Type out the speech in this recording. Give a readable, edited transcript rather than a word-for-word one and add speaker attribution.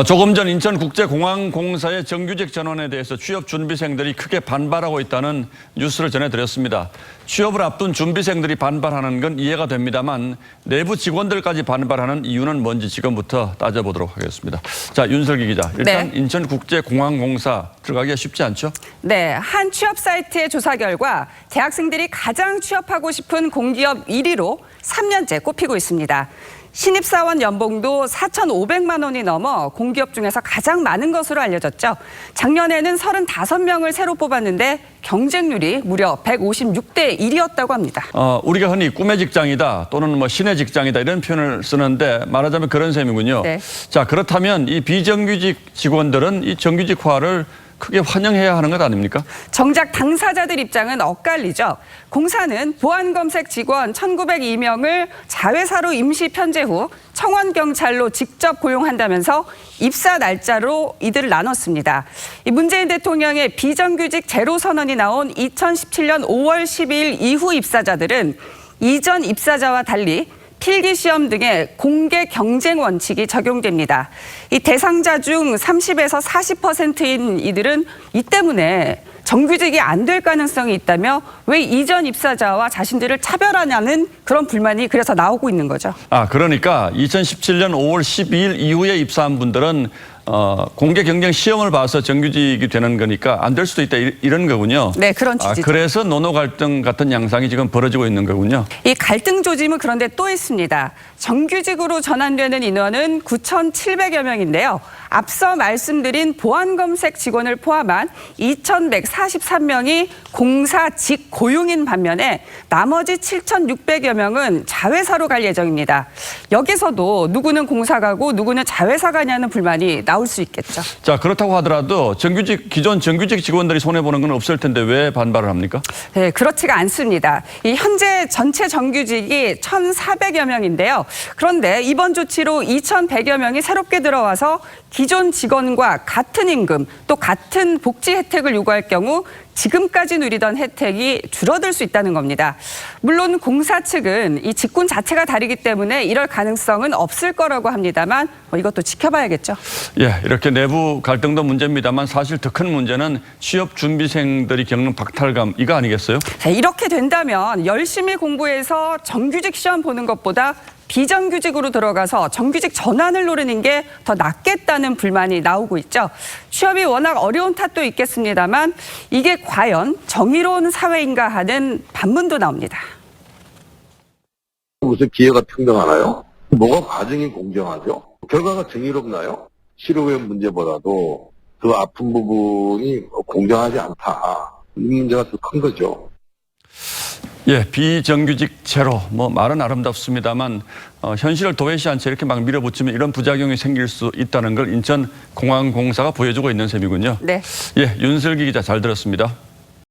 Speaker 1: 조금 전 인천국제공항공사의 정규직 전환에 대해서 취업 준비생들이 크게 반발하고 있다는 뉴스를 전해드렸습니다. 취업을 앞둔 준비생들이 반발하는 건 이해가 됩니다만 내부 직원들까지 반발하는 이유는 뭔지 지금부터 따져보도록 하겠습니다. 자, 윤슬기 기자. 일단 네. 인천국제공항공사 들어가기가 쉽지 않죠?
Speaker 2: 네, 한 취업 사이트의 조사 결과 대학생들이 가장 취업하고 싶은 공기업 1위로 3년째 꼽히고 있습니다. 신입사원 연봉도 4,500만 원이 넘어 공기업 중에서 가장 많은 것으로 알려졌죠. 작년에는 35명을 새로 뽑았는데 경쟁률이 무려 156대 1이었다고 합니다.
Speaker 1: 우리가 흔히 꿈의 직장이다 또는 뭐 신의 직장이다 이런 표현을 쓰는데 말하자면 그런 셈이군요. 네. 자, 그렇다면 이 비정규직 직원들은 이 정규직화를 크게 환영해야 하는 것 아닙니까?
Speaker 2: 정작 당사자들 입장은 엇갈리죠. 공사는 보안검색 직원 1,902명을 자회사로 임시 편제 후 청원경찰로 직접 고용한다면서 입사 날짜로 이들을 나눴습니다. 문재인 대통령의 비정규직 제로 선언이 나온 2017년 5월 12일 이후 입사자들은 이전 입사자와 달리 필기시험 등의 공개 경쟁 원칙이 적용됩니다. 이 대상자 중 30에서 40%인 이들은 이 때문에 정규직이 안 될 가능성이 있다며 왜 이전 입사자와 자신들을 차별하냐는 그런 불만이 그래서 나오고 있는 거죠.
Speaker 1: 그러니까 2017년 5월 12일 이후에 입사한 분들은 공개 경쟁 시험을 봐서 정규직이 되는 거니까 안 될 수도 있다 이런 거군요.
Speaker 2: 네, 그런 취지죠.
Speaker 1: 그래서 노노 갈등 같은 양상이 지금 벌어지고 있는 거군요.
Speaker 2: 이 갈등 조짐은 그런데 또 있습니다. 정규직으로 전환되는 인원은 9,700여 명인데요. 앞서 말씀드린 보안검색 직원을 포함한 2,143명이 공사 직고용인 반면에 나머지 7,600여 명은 자회사로 갈 예정입니다. 여기서도 누구는 공사 가고 누구는 자회사 가냐는 불만이 나올 수 있겠죠.
Speaker 1: 자, 그렇다고 하더라도 기존 정규직 직원들이 손해보는 건 없을 텐데 왜 반발을 합니까?
Speaker 2: 네, 그렇지가 않습니다. 현재 전체 정규직이 1,400여 명인데요. 그런데 이번 조치로 2,100여 명이 새롭게 들어와서 기존 직원과 같은 임금 또 같은 복지 혜택을 요구할 경우 지금까지 누리던 혜택이 줄어들 수 있다는 겁니다. 물론 공사 측은 이 직군 자체가 다르기 때문에 이럴 가능성은 없을 거라고 합니다만 이것도 지켜봐야겠죠.
Speaker 1: 예, 이렇게 내부 갈등도 문제입니다만 사실 더 큰 문제는 취업 준비생들이 겪는 박탈감 이거 아니겠어요?
Speaker 2: 자, 이렇게 된다면 열심히 공부해서 정규직 시험 보는 것보다 비정규직으로 들어가서 정규직 전환을 노리는 게 더 낫겠다는 불만이 나오고 있죠. 취업이 워낙 어려운 탓도 있겠습니다만 이게 과연 정의로운 사회인가 하는 반문도 나옵니다.
Speaker 3: 무슨 기회가 평등하나요? 뭐가 과정이 공정하죠? 결과가 정의롭나요? 실효의 문제보다도 그 아픈 부분이 공정하지 않다. 이 문제가 더 큰 거죠.
Speaker 1: 예, 비정규직 제로, 말은 아름답습니다만 현실을 도외시 않지 이렇게 막 밀어붙이면 이런 부작용이 생길 수 있다는 걸 인천공항공사가 보여주고 있는 셈이군요.
Speaker 2: 네.
Speaker 1: 예, 윤슬기 기자 잘 들었습니다.